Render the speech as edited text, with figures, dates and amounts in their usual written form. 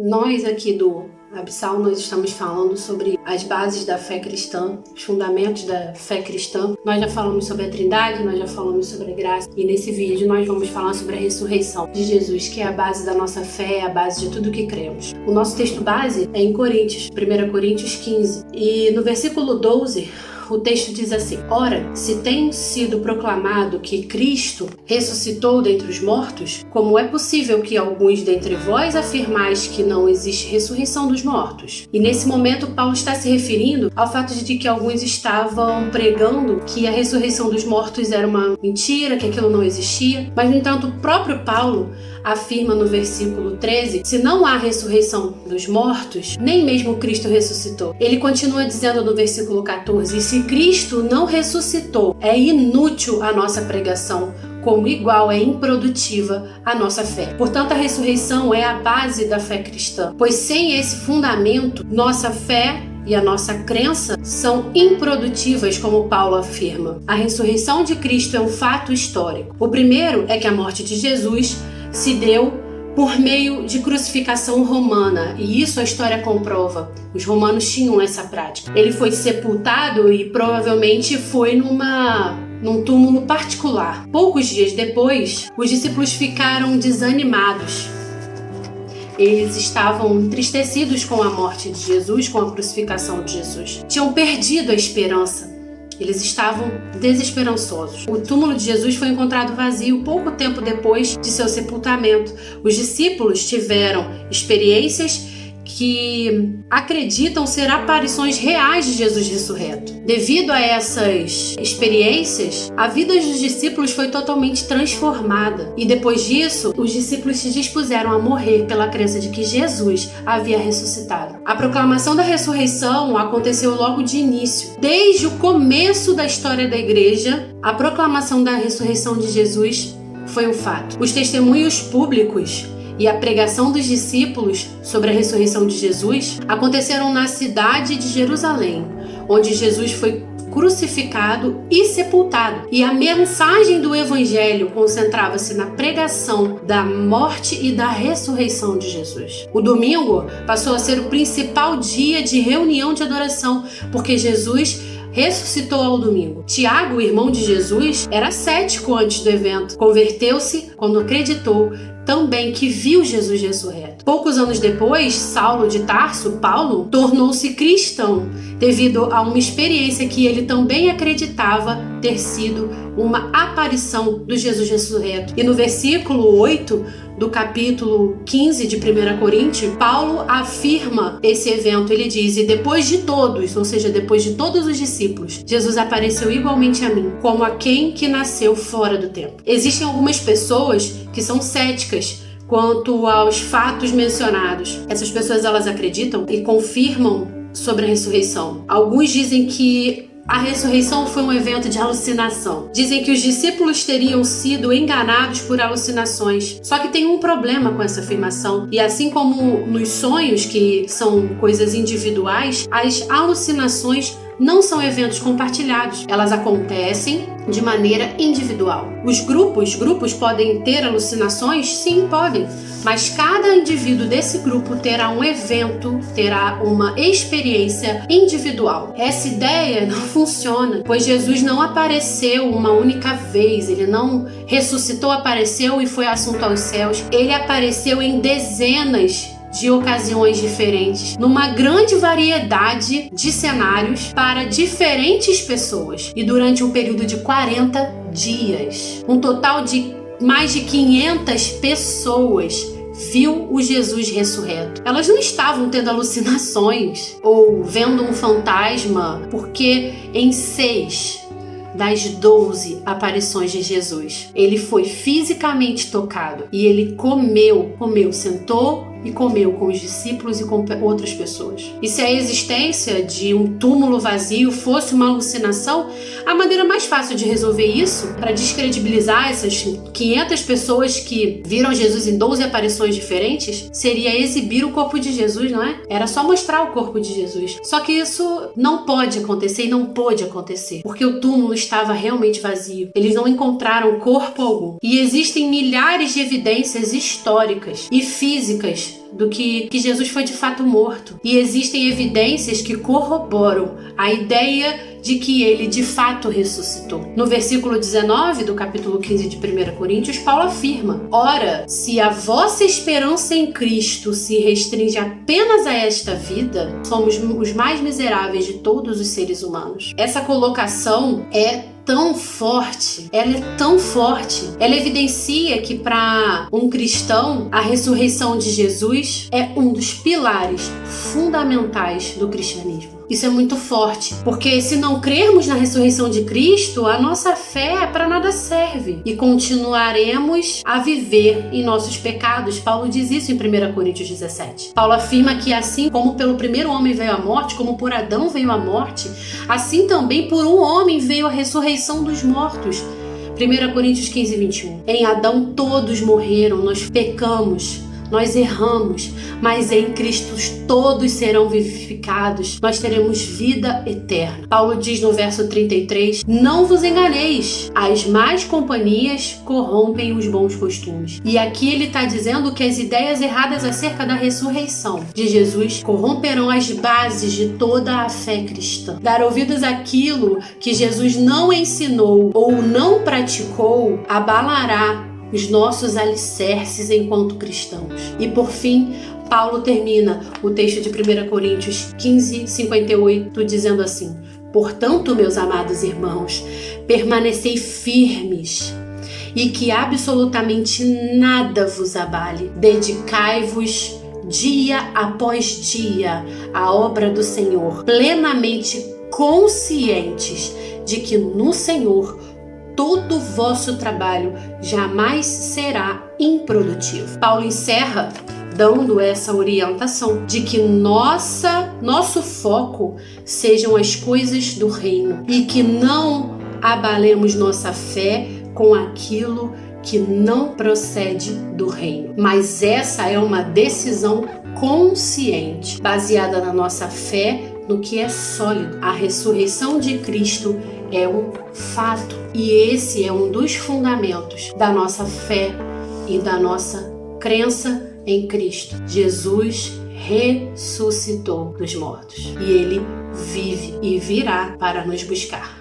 Nós aqui do Abissal, nós estamos falando sobre as bases da fé cristã, os fundamentos da fé cristã. Nós já falamos sobre a Trindade, nós já falamos sobre a graça e nesse vídeo nós vamos falar sobre a ressurreição de Jesus, que é a base da nossa fé, é a base de tudo que cremos. O nosso texto base é em Coríntios, 1 Coríntios 15, e no versículo 12, o texto diz assim: Ora, se tem sido proclamado que Cristo ressuscitou dentre os mortos, como é possível que alguns dentre vós afirmais que não existe ressurreição dos mortos? E nesse momento Paulo está se referindo ao fato de que alguns estavam pregando que a ressurreição dos mortos era uma mentira, que aquilo não existia. Mas, no entanto, o próprio Paulo afirma no versículo 13, se não há ressurreição dos mortos, nem mesmo Cristo ressuscitou. Ele continua dizendo no versículo 14, se Cristo não ressuscitou, é inútil a nossa pregação, como igual é improdutiva a nossa fé. Portanto, a ressurreição é a base da fé cristã, pois sem esse fundamento, nossa fé e a nossa crença são improdutivas, como Paulo afirma. A ressurreição de Cristo é um fato histórico. O primeiro é que a morte de Jesus se deu por meio de crucificação romana, e isso a história comprova. Os romanos tinham essa prática. Ele foi sepultado e provavelmente foi num túmulo particular. Poucos dias depois, os discípulos ficaram desanimados. Eles estavam entristecidos com a morte de Jesus, com a crucificação de Jesus. Tinham perdido a esperança. Eles estavam desesperançosos. O túmulo de Jesus foi encontrado vazio pouco tempo depois de seu sepultamento. Os discípulos tiveram experiências que acreditam ser aparições reais de Jesus ressurreto. Devido a essas experiências, a vida dos discípulos foi totalmente transformada. E depois disso, os discípulos se dispuseram a morrer pela crença de que Jesus havia ressuscitado. A proclamação da ressurreição aconteceu logo de início. Desde o começo da história da igreja, a proclamação da ressurreição de Jesus foi um fato. Os testemunhos públicos e a pregação dos discípulos sobre a ressurreição de Jesus aconteceram na cidade de Jerusalém, onde Jesus foi crucificado e sepultado. E a mensagem do Evangelho concentrava-se na pregação da morte e da ressurreição de Jesus. O domingo passou a ser o principal dia de reunião de adoração, porque Jesus ressuscitou ao domingo. Tiago, o irmão de Jesus, era cético antes do evento. Converteu-se quando acreditou também que viu Jesus ressurreto. Poucos anos depois, Saulo de Tarso, Paulo, tornou-se cristão devido a uma experiência que ele também acreditava ter sido uma aparição do Jesus ressurreto. E no versículo 8 do capítulo 15 de 1 Coríntios, Paulo afirma esse evento. Ele diz, e depois de todos, ou seja, depois de todos os discípulos, Jesus apareceu igualmente a mim, como a quem que nasceu fora do tempo. Existem algumas pessoas que são céticas quanto aos fatos mencionados. Essas pessoas, elas acreditam e confirmam sobre a ressurreição. Alguns dizem que a ressurreição foi um evento de alucinação. Dizem que os discípulos teriam sido enganados por alucinações. Só que tem um problema com essa afirmação. E assim como nos sonhos, que são coisas individuais, as alucinações não são eventos compartilhados. Elas acontecem de maneira individual. Os grupos podem ter alucinações? Sim, podem. Mas cada indivíduo desse grupo terá um evento, terá uma experiência individual. Essa ideia não funciona, pois Jesus não apareceu uma única vez. Ele não ressuscitou, apareceu e foi assunto aos céus. Ele apareceu em dezenas de ocasiões diferentes, numa grande variedade de cenários para diferentes pessoas e durante um período de 40 dias. Um total de mais de 500 pessoas viu o Jesus ressurreto. Elas não estavam tendo alucinações ou vendo um fantasma, porque em 6 das 12 aparições de Jesus, ele foi fisicamente tocado e ele comeu, sentou e comeu com os discípulos e com outras pessoas. E se a existência de um túmulo vazio fosse uma alucinação, a maneira mais fácil de resolver isso, para descredibilizar essas 500 pessoas que viram Jesus em 12 aparições diferentes, seria exibir o corpo de Jesus, não é? Era só mostrar o corpo de Jesus. Só que isso não pode acontecer e não pôde acontecer, porque o túmulo estava realmente vazio. Eles não encontraram corpo algum. E existem milhares de evidências históricas e físicas provas do que Jesus foi de fato morto. E existem evidências que corroboram a ideia de que ele de fato ressuscitou. No versículo 19 do capítulo 15 de 1 Coríntios, Paulo afirma: ora, se a vossa esperança em Cristo se restringe apenas a esta vida, somos os mais miseráveis de todos os seres humanos. Essa colocação é tão forte, ela é tão forte, ela evidencia que para um cristão a ressurreição de Jesus é um dos pilares fundamentais do cristianismo. Isso é muito forte, porque se não crermos na ressurreição de Cristo, a nossa fé para nada serve e continuaremos a viver em nossos pecados. Paulo diz isso em 1 Coríntios 17. Paulo afirma que assim como pelo primeiro homem veio a morte, como por Adão veio a morte, assim também por um homem veio a ressurreição dos mortos. 1 Coríntios 15, 21. Em Adão todos morreram, nós pecamos, nós erramos, mas em Cristo todos serão vivificados, nós teremos vida eterna. Paulo diz no verso 33, não vos enganeis, as más companhias corrompem os bons costumes. E aqui ele está dizendo que as ideias erradas acerca da ressurreição de Jesus corromperão as bases de toda a fé cristã. Dar ouvidos àquilo que Jesus não ensinou ou não praticou abalará os nossos alicerces enquanto cristãos. E por fim, Paulo termina o texto de 1 Coríntios 15, 58, dizendo assim: portanto, meus amados irmãos, permanecei firmes e que absolutamente nada vos abale. Dedicai-vos dia após dia à obra do Senhor, plenamente conscientes de que no Senhor todo o vosso trabalho jamais será improdutivo. Paulo encerra dando essa orientação de que nosso foco sejam as coisas do reino e que não abalemos nossa fé com aquilo que não procede do reino. Mas essa é uma decisão consciente, baseada na nossa fé, no que é sólido. A ressurreição de Cristo é um fato e esse é um dos fundamentos da nossa fé e da nossa crença em Cristo. Jesus ressuscitou dos mortos e ele vive e virá para nos buscar.